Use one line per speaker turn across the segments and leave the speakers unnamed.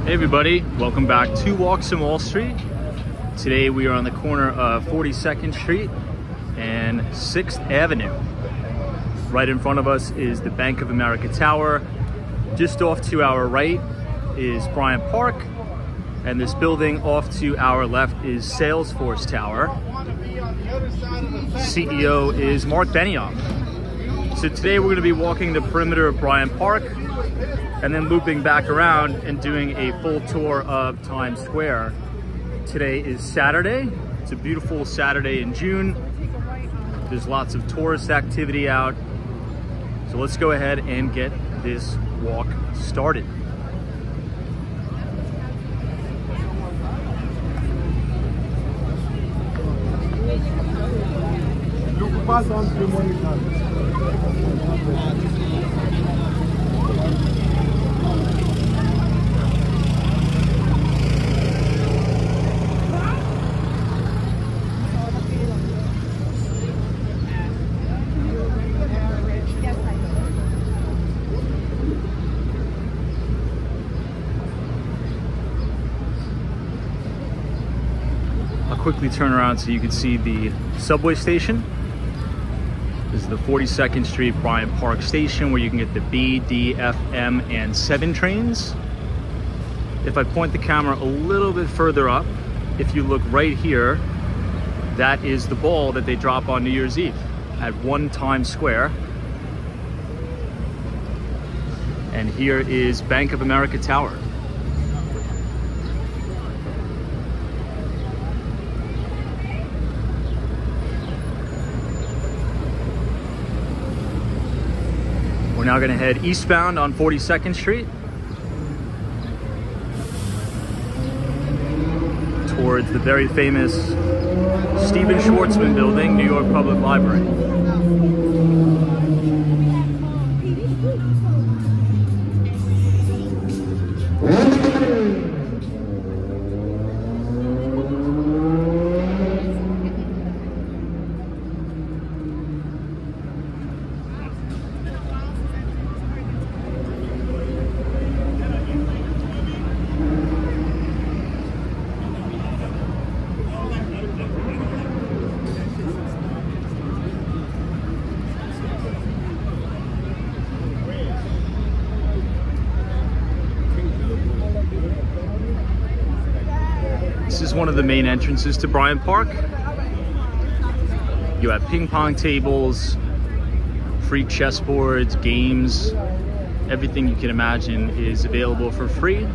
Hey everybody, welcome back to Walks in Wall Street. Today we are on the corner of 42nd Street and 6th Avenue. Right in front of us is the Bank of America Tower. Just off to our right is Bryant Park, and this building off to our left is Salesforce Tower. CEO is Mark Benioff. So today we're going to be walking the perimeter of Bryant Park and then looping back around and doing a full tour of Times Square. Today is Saturday. It's a beautiful Saturday in June. There's lots of tourist activity out. So let's go ahead and get this walk started. Quickly turn around so you can see the subway station. This is the 42nd Street Bryant Park station where you can get the B, D, F, M, and 7 trains. If I point the camera a little bit further up, if you look right here, that is the ball that they drop on New Year's Eve at 1 Times Square. And here is Bank of America Tower. We're now going to head eastbound on 42nd Street towards the very famous Stephen Schwarzman building, New York Public Library. This is one of the main entrances to Bryant Park. You have ping pong tables, free chessboards, games, everything you can imagine is available for free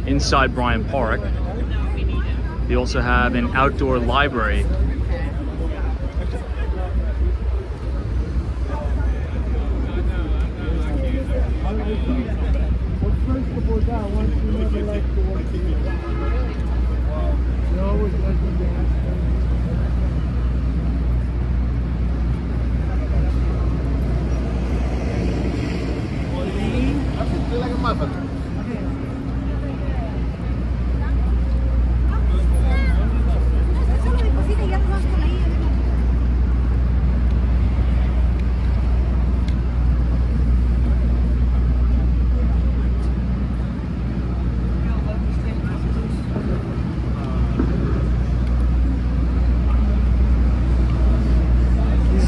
inside Bryant Park. They also have an outdoor library.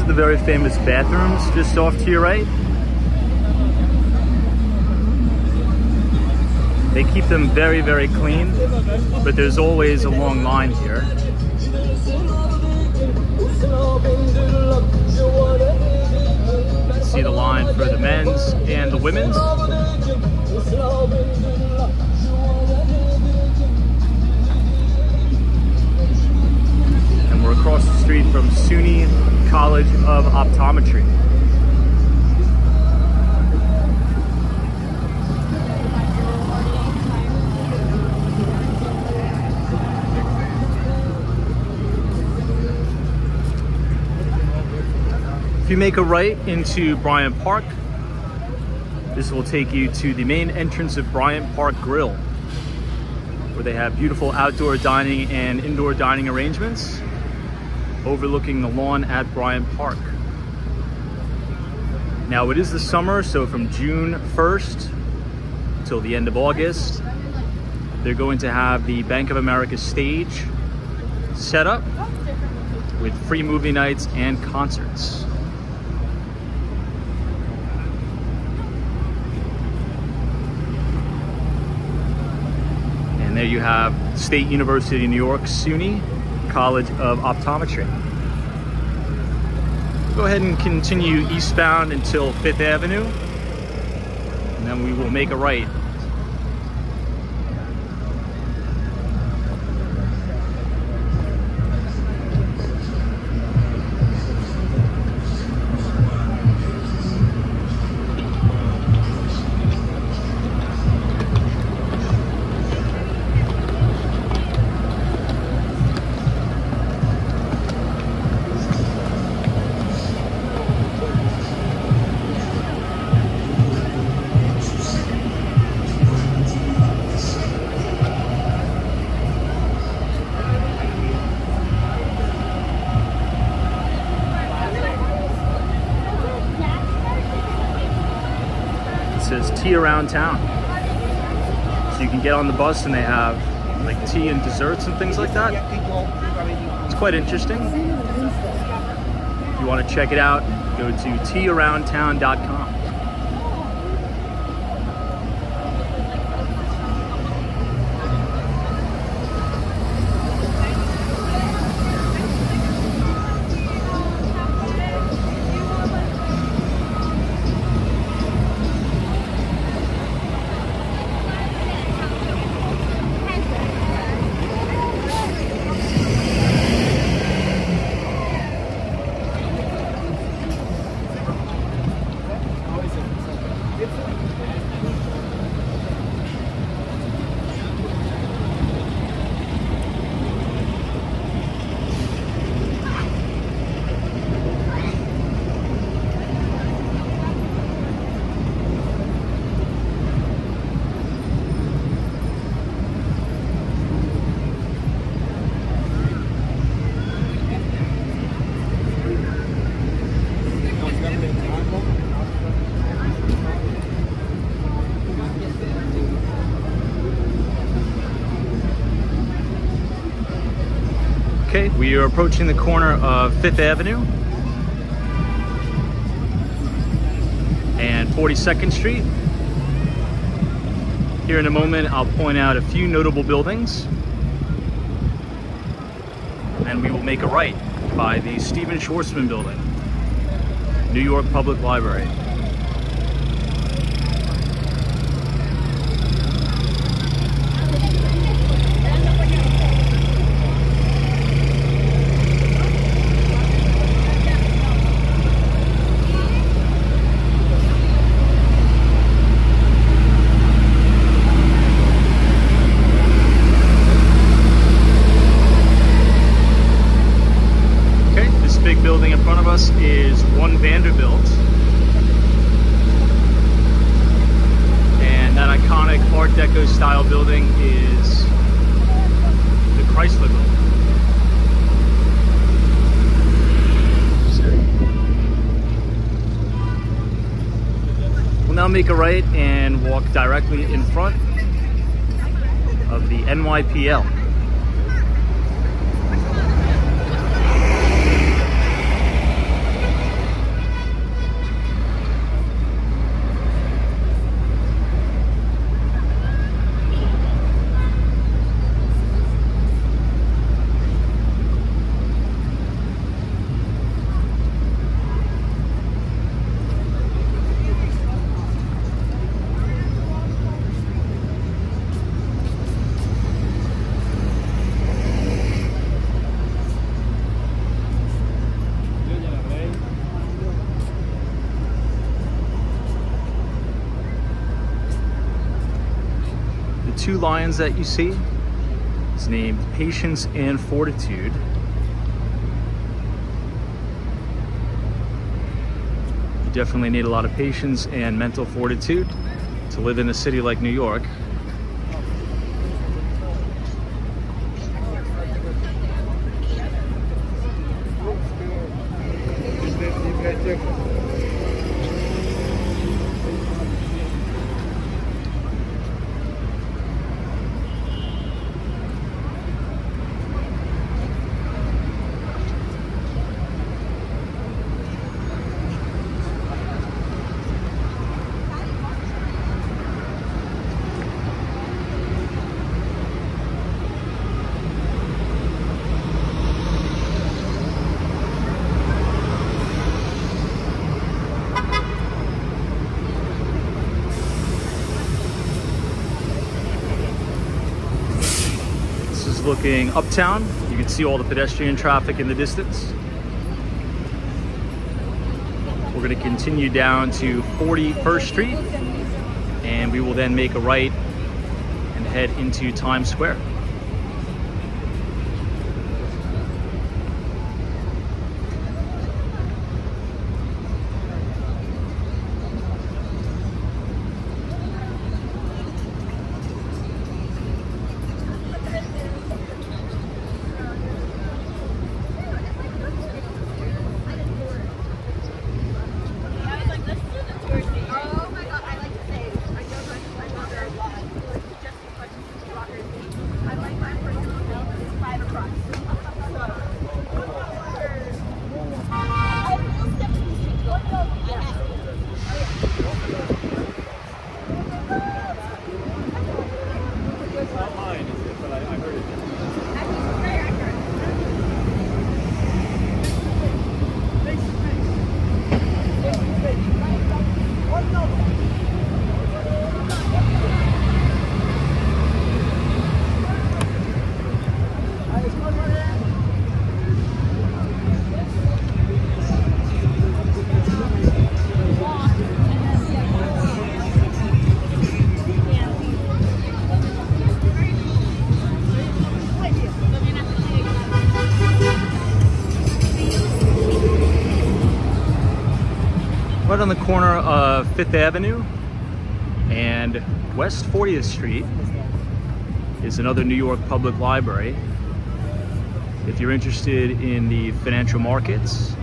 The very famous bathrooms just off to your right. They keep them very, very clean, but there's always a long line here. You can see the line for the men's and the women's. And we're across the street from SUNY College of Optometry. If you make a right into Bryant Park, this will take you to the main entrance of Bryant Park Grill, where they have beautiful outdoor dining and indoor dining arrangements overlooking the lawn at Bryant Park. Now it is the summer, so from June 1st till the end of August, they're going to have the Bank of America stage set up with free movie nights and concerts. And there you have State University of New York, SUNY College of Optometry. Go ahead and continue eastbound until 5th Avenue, and then we will make a right. Says tea around town, so you can get on the bus and they have like tea and desserts and things like that. It's quite interesting. If you want to check it out, go to teaaroundtown.com. Okay, we are approaching the corner of 5th Avenue and 42nd Street. Here in a moment, I'll point out a few notable buildings, and we will make a right by the Stephen Schwarzman Building, New York Public Library. Building in front of us is One Vanderbilt, and that iconic Art Deco style building is the Chrysler Building. We'll now make a right and walk directly in front of the NYPL. Two lions that you see is named Patience and Fortitude. You definitely need a lot of patience and mental fortitude to live in a city like New York. is looking uptown. You can see all the pedestrian traffic in the distance. We're going to continue down to 41st Street, and we will then make a right and head into Times Square. Right on the corner of 5th Avenue and West 40th Street is another New York Public Library. If you're interested in the financial markets,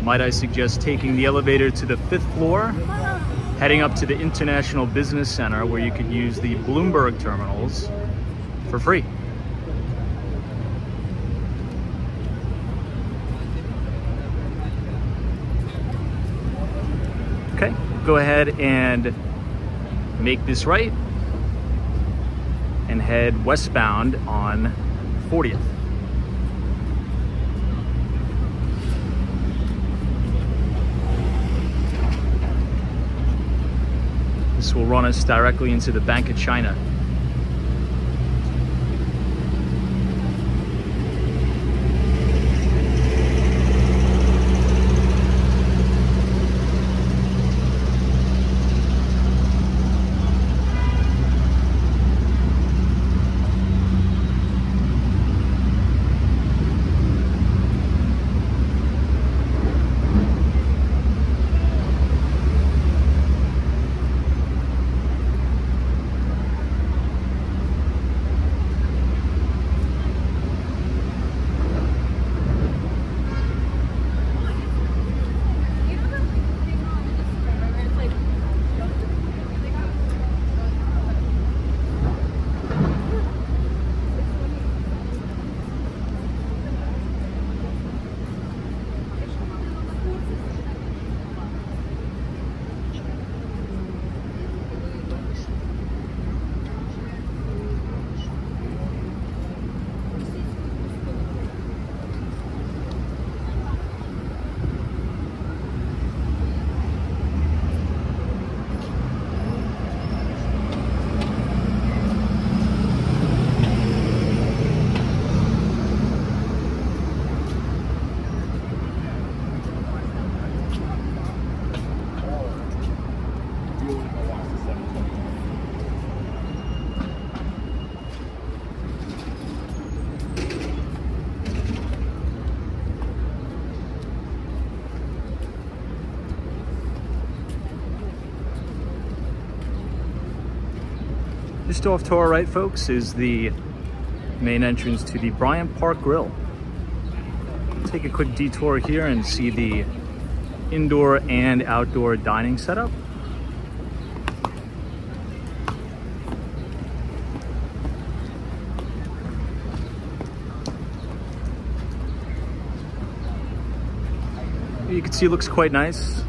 might I suggest taking the elevator to the 5th floor, heading up to the International Business Center where you could use the Bloomberg terminals for free. Okay, go ahead and make this right and head westbound on 40th. This will run us directly into the Bank of China. Just off to our right, folks, is the main entrance to the Bryant Park Grill. Take a quick detour here and see the indoor and outdoor dining setup. You can see it looks quite nice.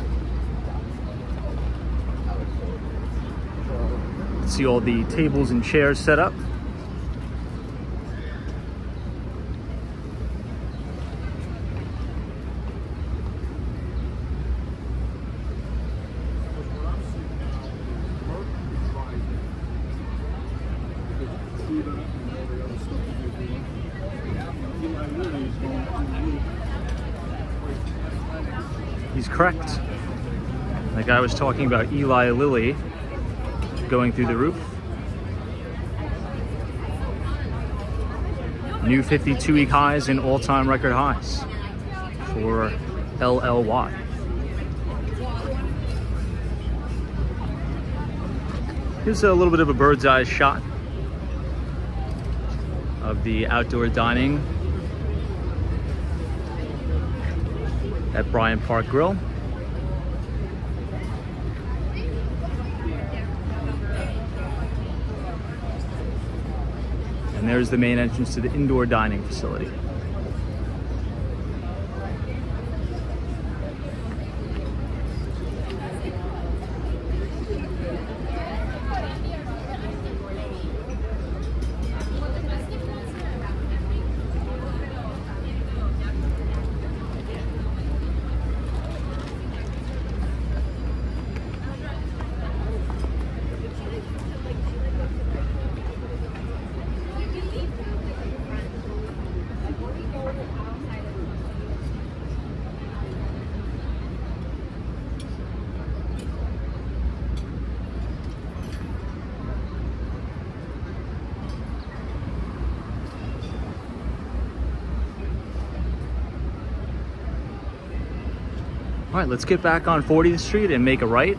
See all the tables and chairs set up. He's correct. Like I was talking about Eli Lilly going through the roof. New 52-week highs and all-time record highs for LLY. Here's a little bit of a bird's eye shot of the outdoor dining at Bryant Park Grill. And there's the main entrance to the indoor dining facility. All right, let's get back on 40th Street and make a right.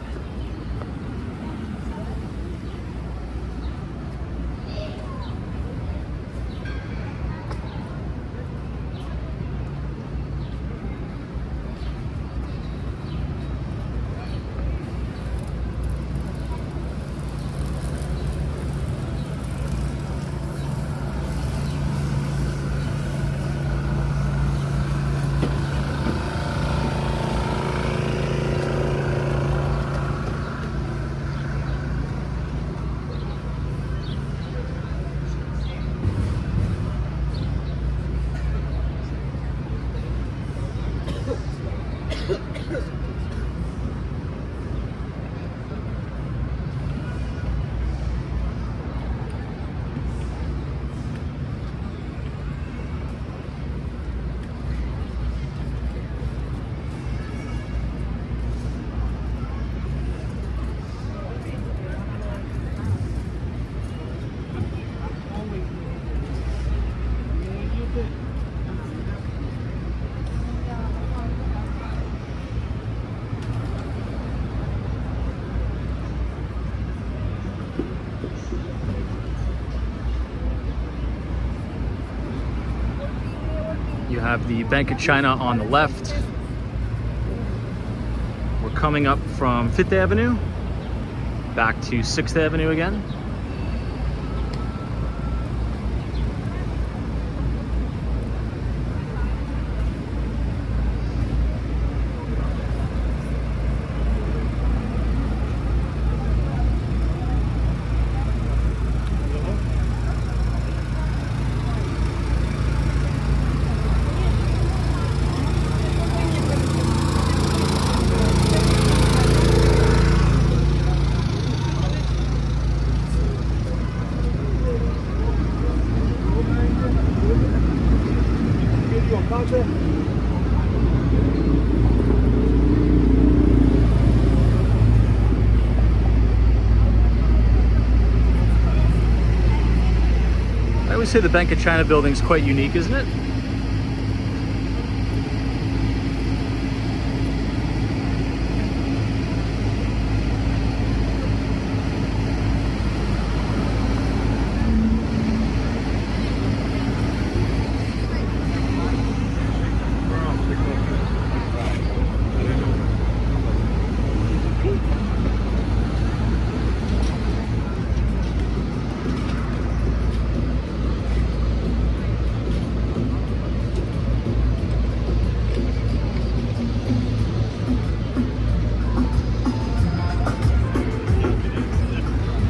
You have the Bank of China on the left. We're coming up from 5th Avenue, back to 6th Avenue again. I always say the Bank of China building is quite unique, isn't it?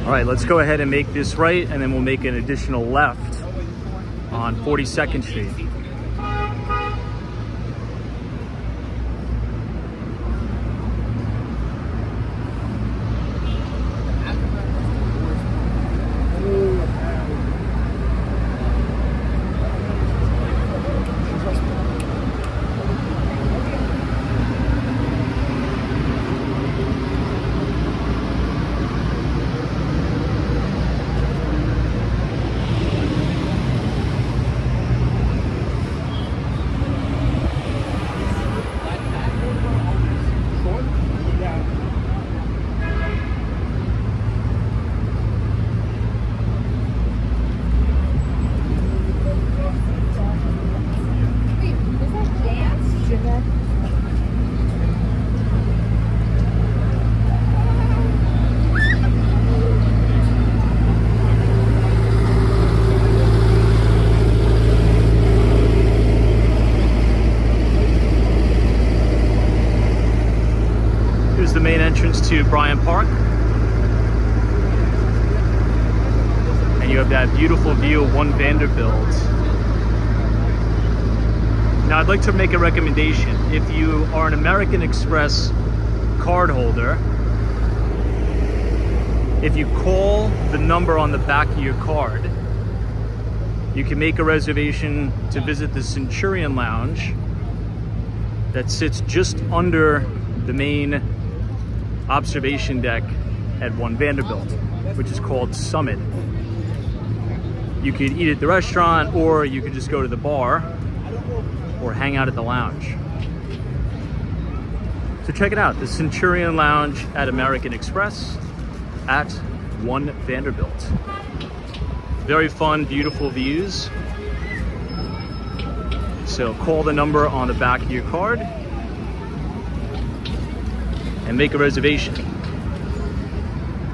All right, let's go ahead and make this right, and then we'll make an additional left on 42nd Street. Bryant Park. And you have that beautiful view of One Vanderbilt. Now I'd like to make a recommendation. If you are an American Express card holder, if you call the number on the back of your card, you can make a reservation to visit the Centurion Lounge that sits just under the main observation deck at One Vanderbilt, which is called Summit. You could eat at the restaurant, or you could just go to the bar or hang out at the lounge. So check it out, the Centurion Lounge at American Express at One Vanderbilt. Very fun, beautiful views. So call the number on the back of your card and make a reservation.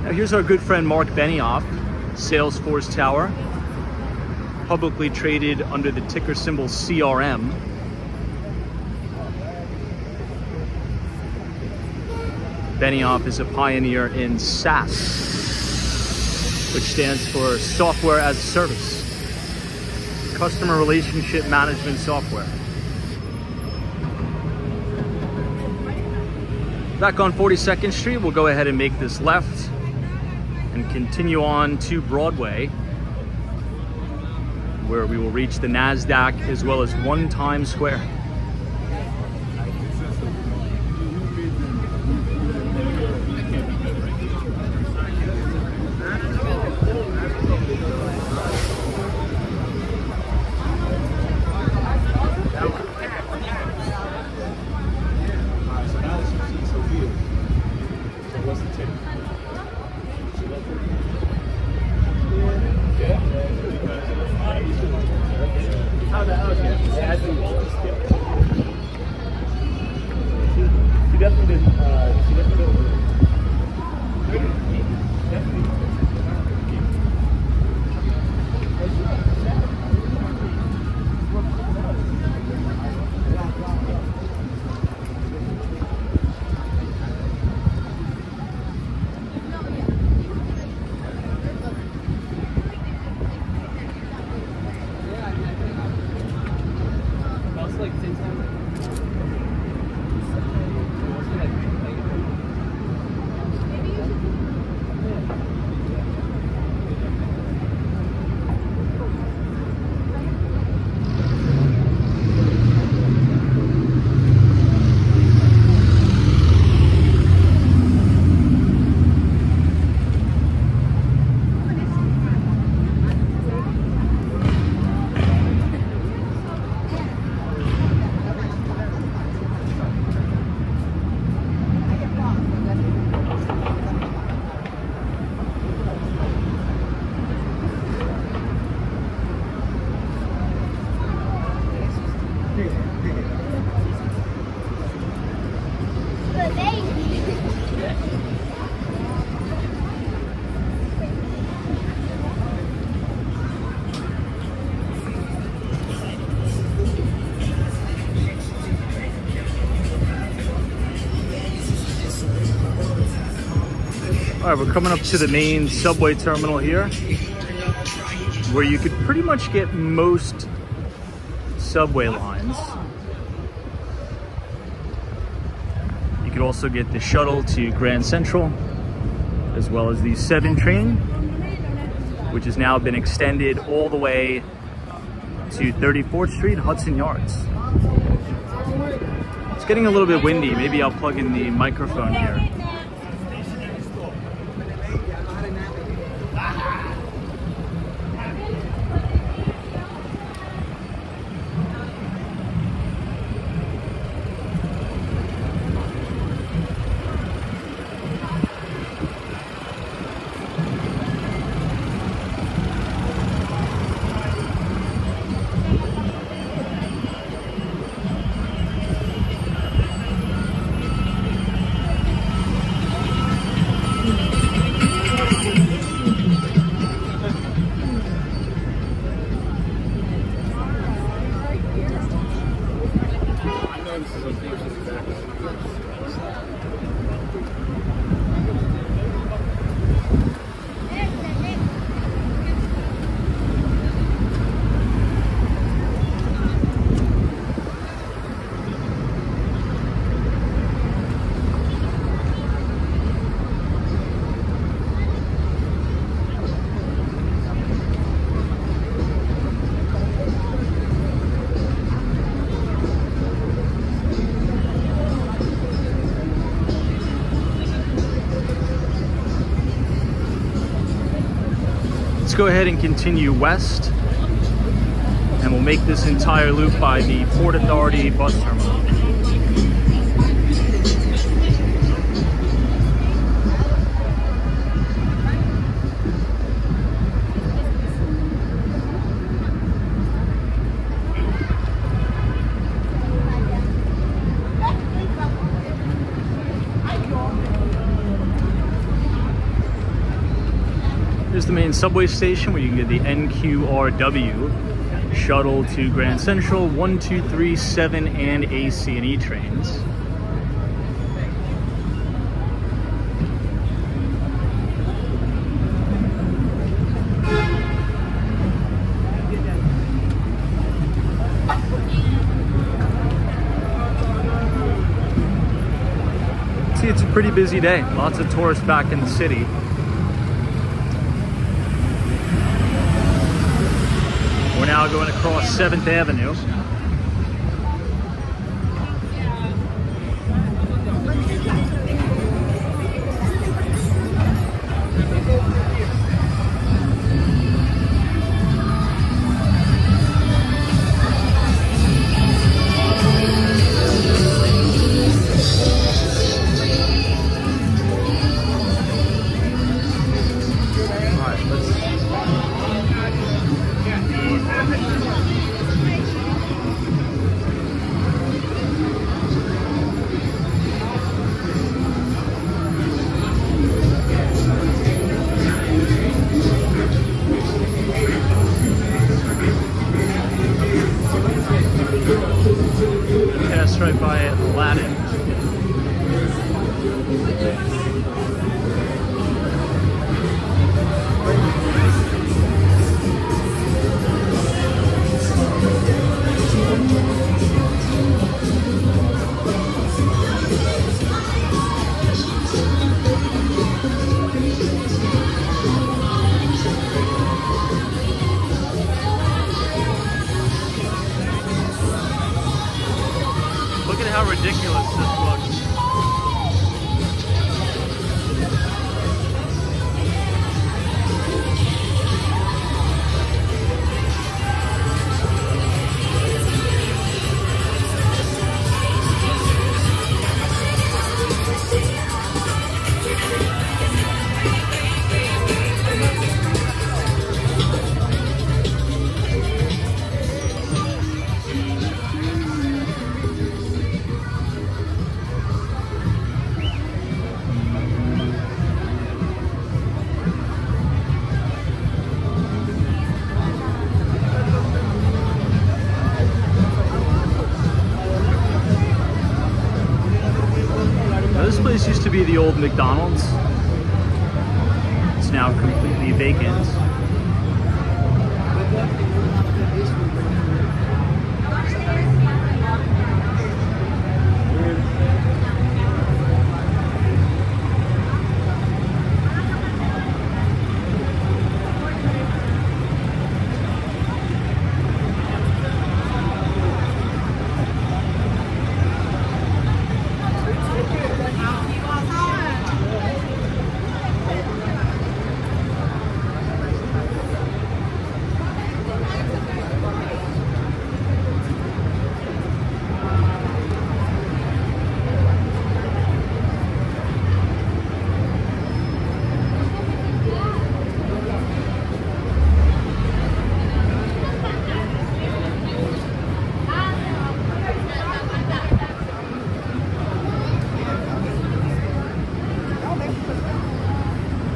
Now here's our good friend Mark Benioff, Salesforce Tower, publicly traded under the ticker symbol CRM. Benioff is a pioneer in SaaS, which stands for Software as a Service, Customer Relationship Management Software. Back on 42nd Street, we'll go ahead and make this left and continue on to Broadway, where we will reach the NASDAQ as well as One Times Square. All right, we're coming up to the main subway terminal here, where you could pretty much get most subway lines. You could also get the shuttle to Grand Central, as well as the 7 train, which has now been extended all the way to 34th Street, Hudson Yards. It's getting a little bit windy. Maybe I'll plug in the microphone here. let's go ahead and continue west, and we'll make this entire loop by the Port Authority bus terminal. Here's the main subway station where you can get the NQRW shuttle to Grand Central, 1, 2, 3, 7, and AC and E trains. See, it's a pretty busy day. Lots of tourists back in the city. We're now going across 7th Avenue. Right by Aladdin. Look at how ridiculous this looks. This place used to be the old McDonald's. It's now completely vacant.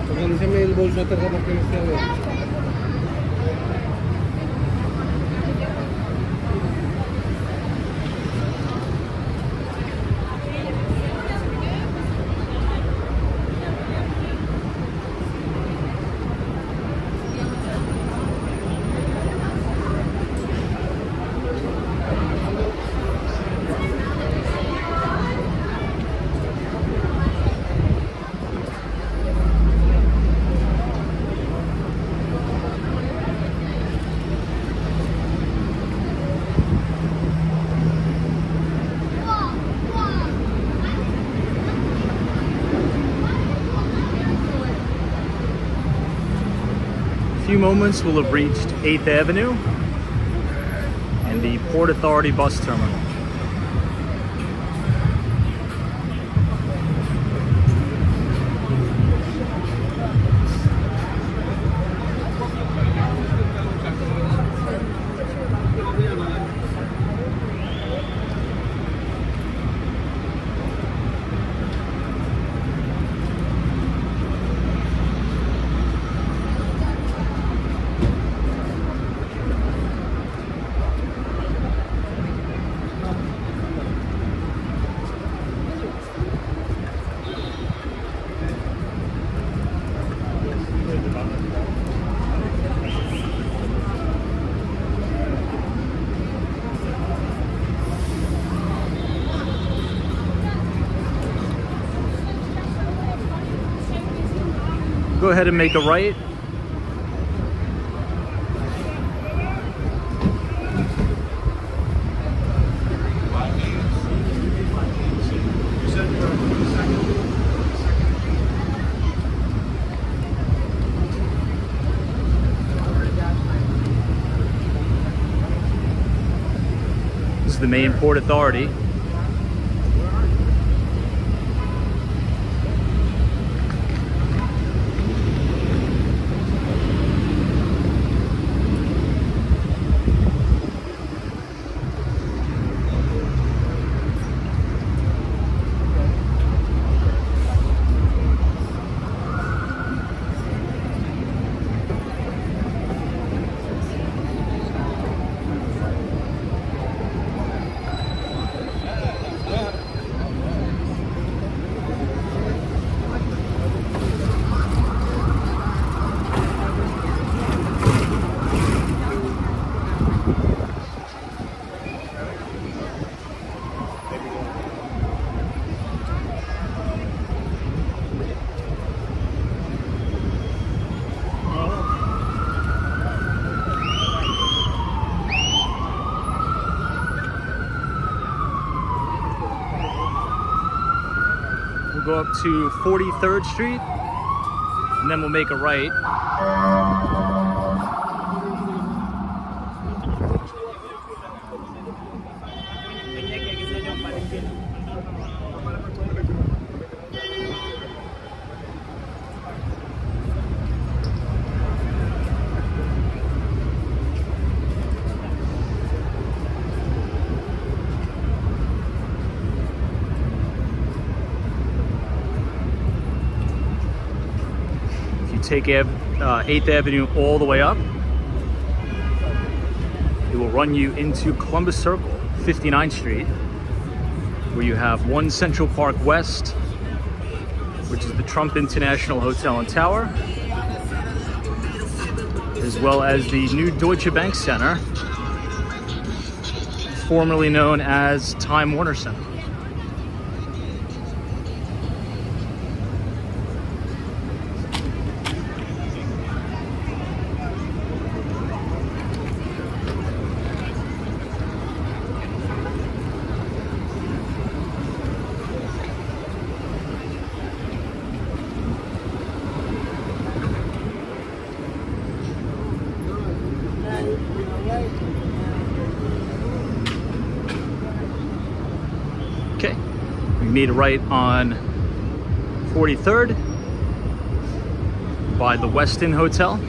Organizame el bolso atrás porque no se ve.
few moments, we'll have reached 8th Avenue and the Port Authority bus terminal. Go ahead and make a right. This is the main Port Authority. Go up to 43rd Street, and then we'll make a right. Take 8th Avenue all the way up. It will run you into Columbus Circle, 59th Street, where you have One Central Park West, which is the Trump International Hotel and Tower, as well as the new Deutsche Bank Center, formerly known as Time Warner Center. Okay, we made a right on 43rd by the Westin Hotel.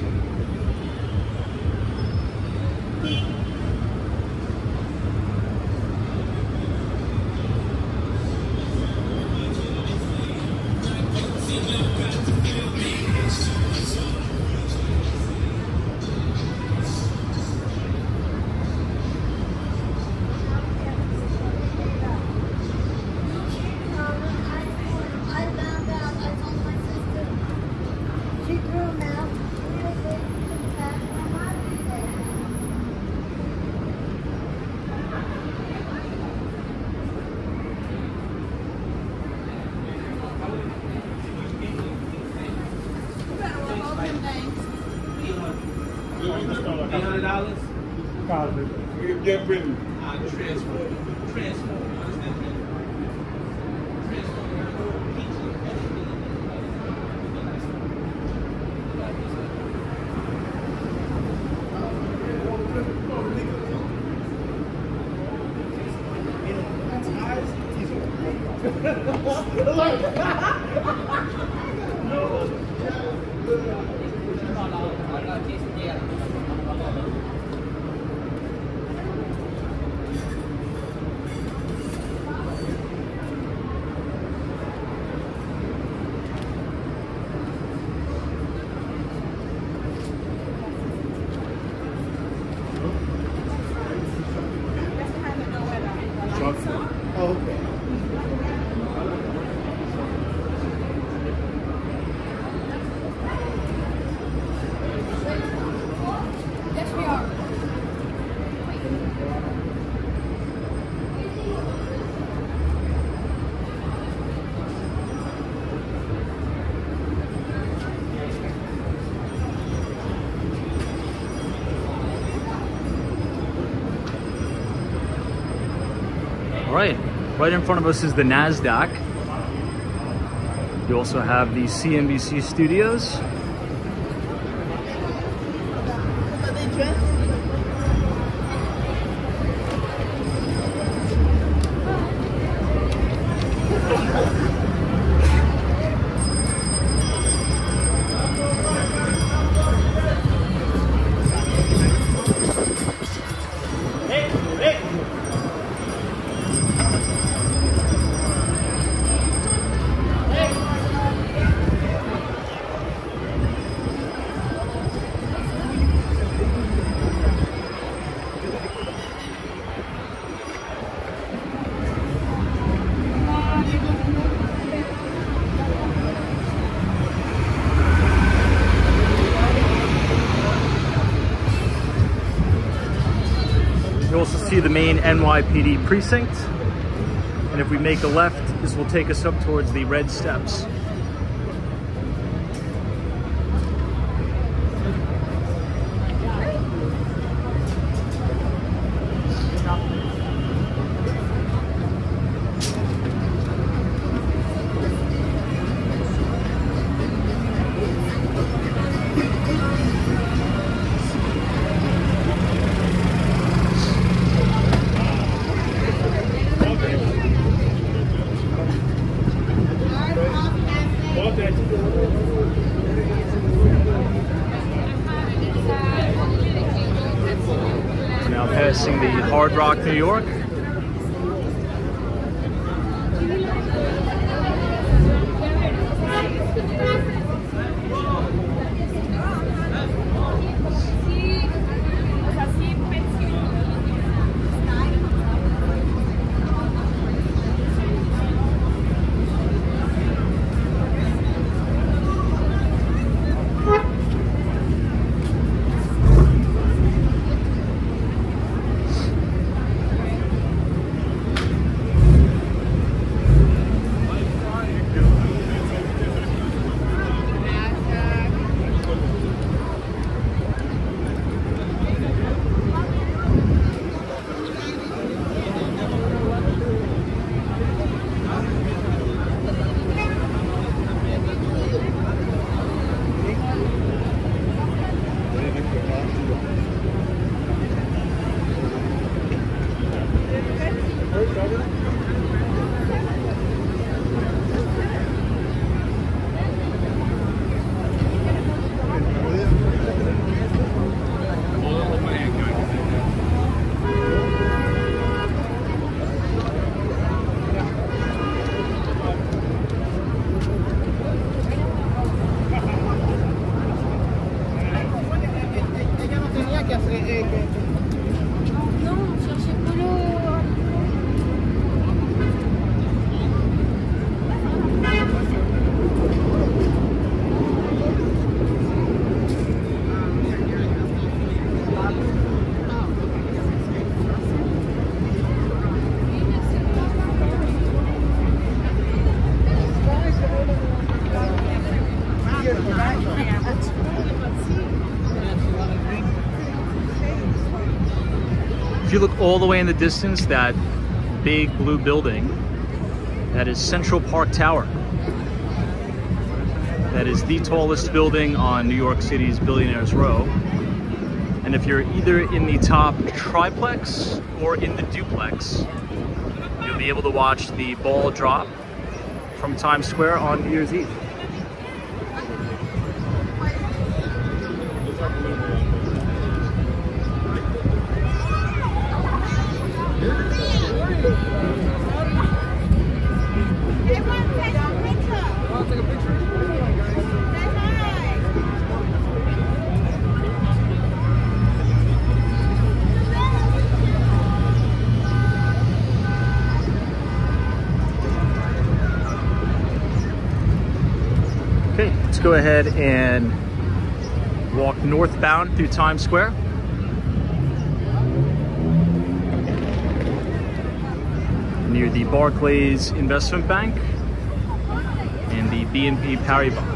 $800. Get written.
Transfer.
Oh, okay.
Yes, we are.
All right in front of us is the NASDAQ. You also have the CNBC studios. You also see the main NYPD precinct. And if we make a left, this will take us up towards the red steps. We're now passing the Hard Rock, New York. If you look all the way in the distance, that big blue building, that is Central Park Tower. That is the tallest building on New York City's Billionaires Row. And if you're either in the top triplex or in the duplex, you'll be able to watch the ball drop from Times Square on New Year's Eve. Okay, let's go ahead and walk northbound through Times Square. Near the Barclays Investment Bank and the BNP Paribas.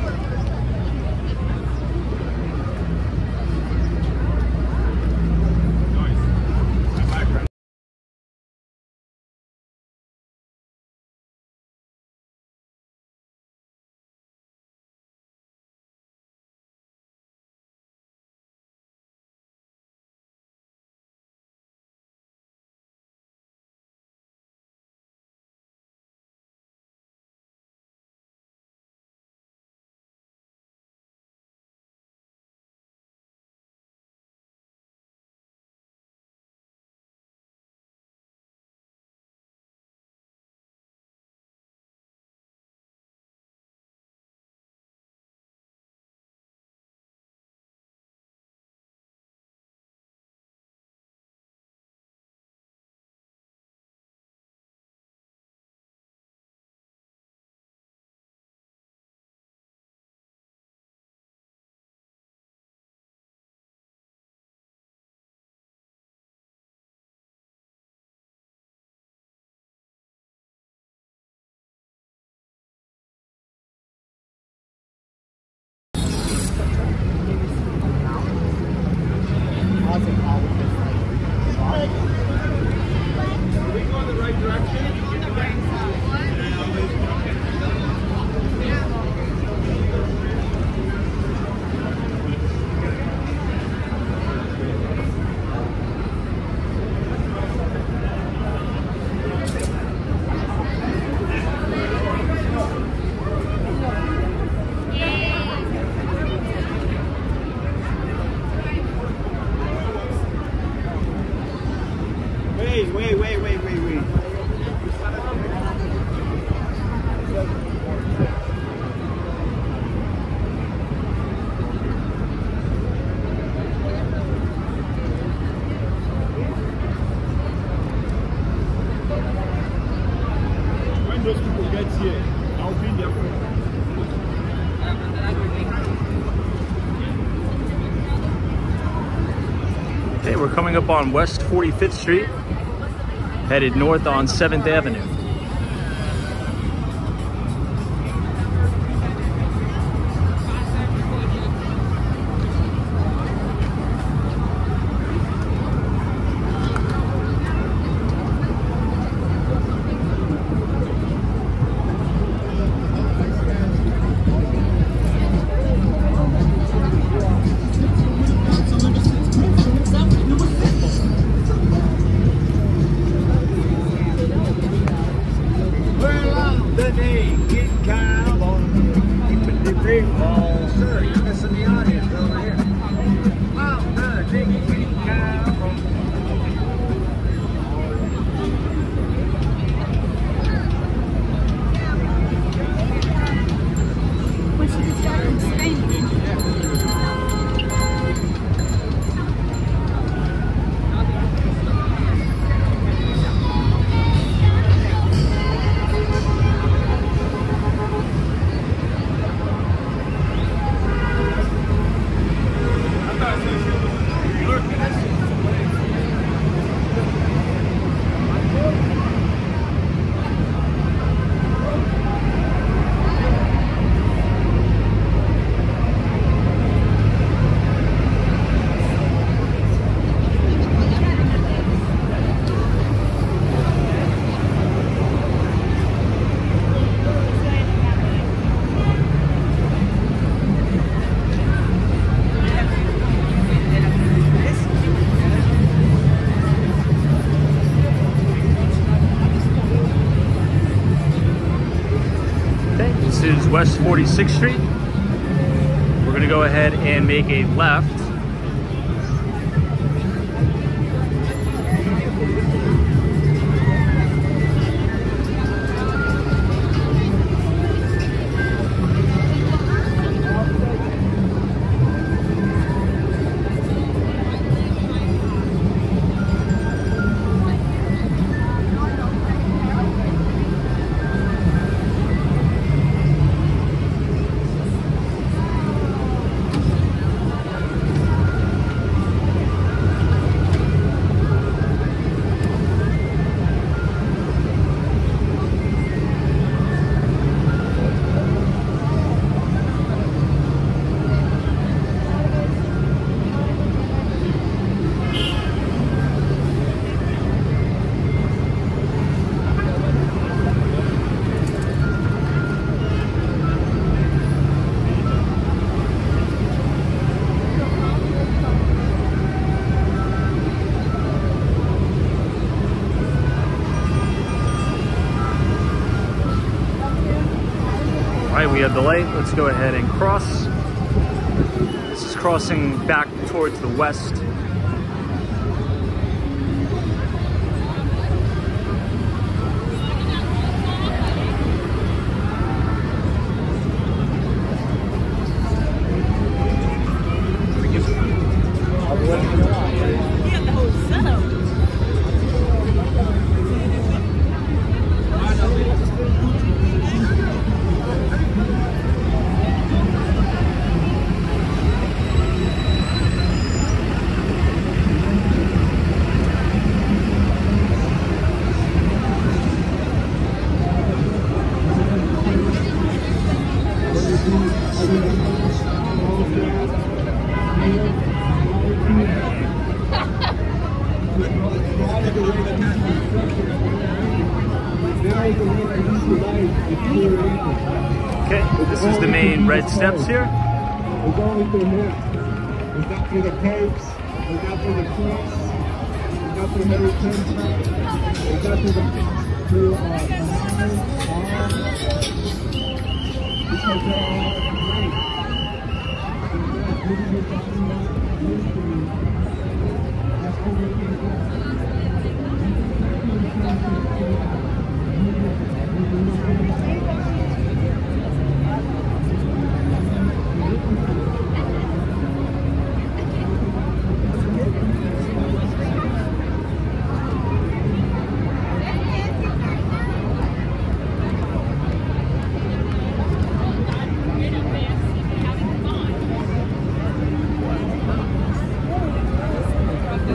Wait. When those people get here, I'll be there for them.
Okay, we're coming up on West 45th Street, headed north on 7th Avenue. West 46th Street. We're gonna go ahead and make a left. We have the light. Let's go ahead and cross. This is crossing back towards the west. Okay, this is the main red steps here.
We're going through here. We got through the caves, we got through the cliffs, we got through Midtown, we got through the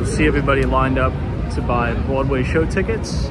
See everybody lined up to buy Broadway show tickets.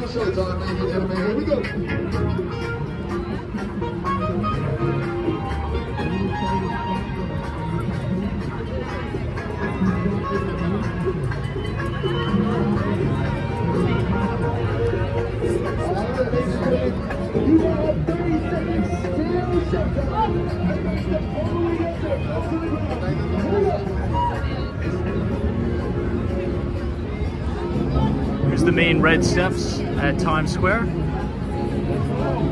Showtime, ladies and gentlemen. Here we go. You have 30 seconds till showtime.
Here's the main red steps at Times Square.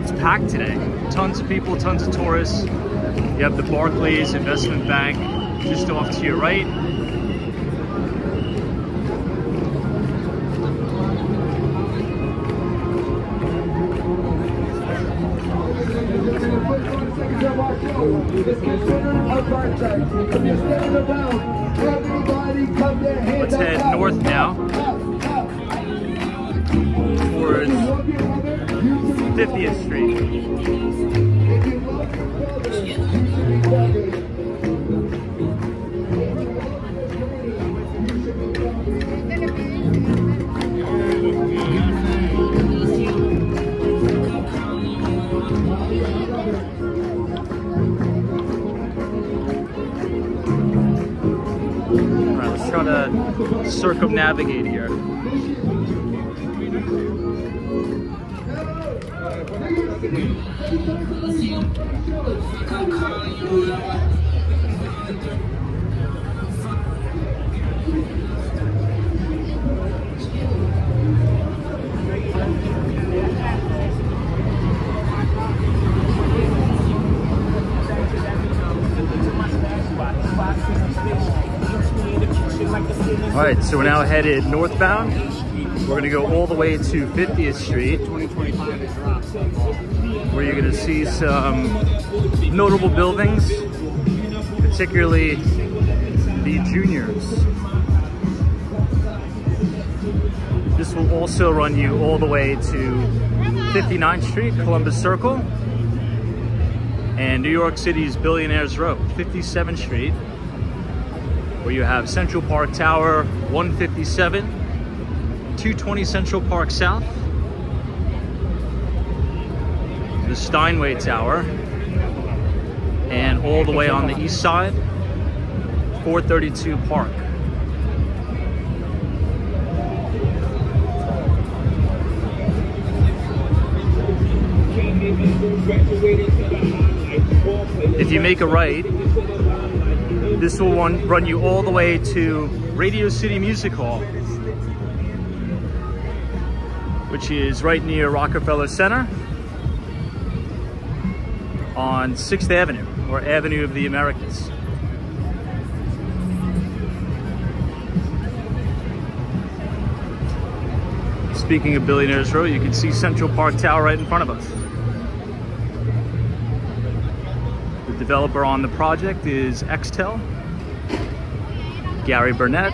It's packed today. Tons of people, tons of tourists. You have the Barclays Investment Bank just off to your right. Let's head north now towards 50th Street. Try to circumnavigate here. All right, so we're now headed northbound. We're gonna go all the way to 50th Street, where you're gonna see some notable buildings, particularly the juniors. This will also run you all the way to 59th Street, Columbus Circle, and New York City's Billionaires Row, 57th Street, where you have Central Park Tower 157, 220 Central Park South, the Steinway Tower, and all the way on the east side, 432 Park. If you make a right, this will run you all the way to Radio City Music Hall, which is right near Rockefeller Center on 6th Avenue, or Avenue of the Americas. Speaking of Billionaires Row, you can see Central Park Tower right in front of us. The developer on the project is Xtel, Gary Burnett.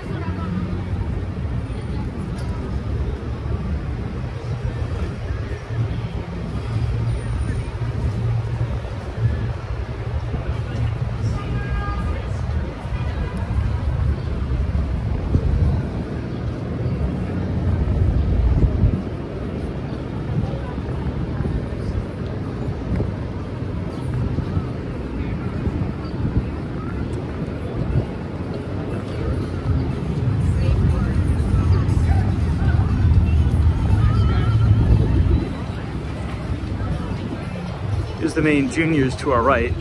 Here's the main juniors to our right.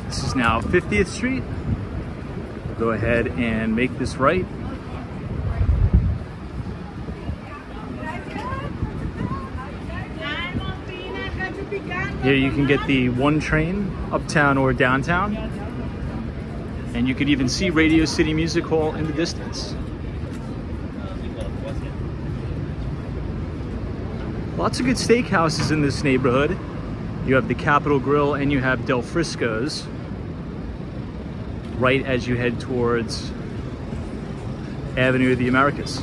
This is now 50th Street. We'll go ahead and make this right. Here you can get the 1 train, uptown or downtown. And you could even see Radio City Music Hall in the distance. Lots of good steakhouses in this neighborhood. You have the Capitol Grill and you have Del Frisco's right as you head towards Avenue of the Americas.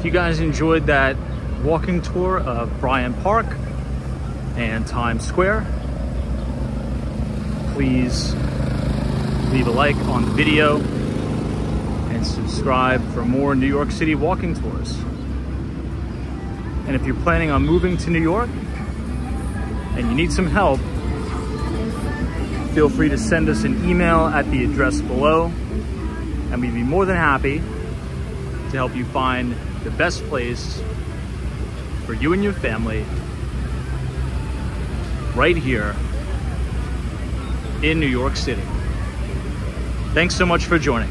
If you guys enjoyed that walking tour of Bryant Park and Times Square, please leave a like on the video and subscribe for more New York City walking tours. And if you're planning on moving to New York and you need some help, feel free to send us an email at the address below, and we'd be more than happy to help you find the best place for you and your family right here in New York City. Thanks so much for joining.